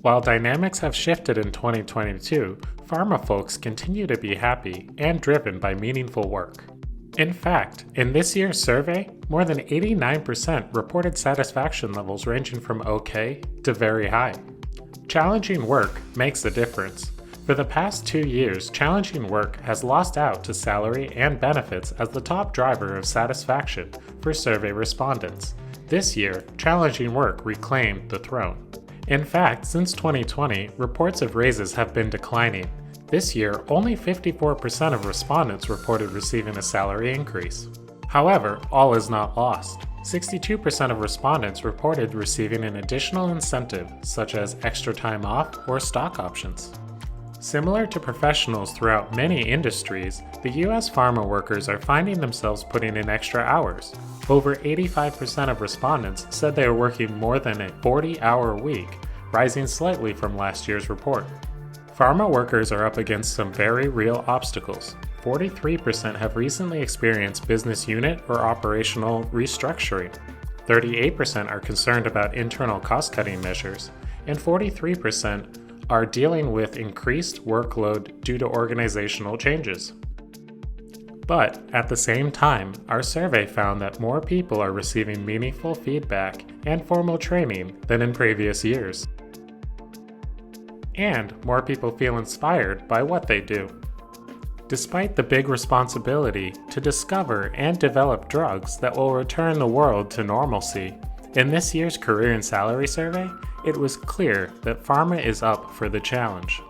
While dynamics have shifted in 2022, pharma folks continue to be happy and driven by meaningful work. In fact, in this year's survey, more than 89% reported satisfaction levels ranging from okay to very high. Challenging work makes a difference. For the past 2 years, challenging work has lost out to salary and benefits as the top driver of satisfaction for survey respondents. This year, challenging work reclaimed the throne. In fact, since 2020, reports of raises have been declining. This year, only 54% of respondents reported receiving a salary increase. However, all is not lost. 62% of respondents reported receiving an additional incentive, such as extra time off or stock options. Similar to professionals throughout many industries, the U.S. pharma workers are finding themselves putting in extra hours. Over 85% of respondents said they are working more than a 40-hour week, rising slightly from last year's report. Pharma workers are up against some very real obstacles. 43% have recently experienced business unit or operational restructuring. 38% are concerned about internal cost-cutting measures, and 43% are dealing with increased workload due to organizational changes. But at the same time, our survey found that more people are receiving meaningful feedback and formal training than in previous years. And more people feel inspired by what they do. Despite the big responsibility to discover and develop drugs that will return the world to normalcy, in this year's Career and Salary Survey, it was clear that pharma is up for the challenge.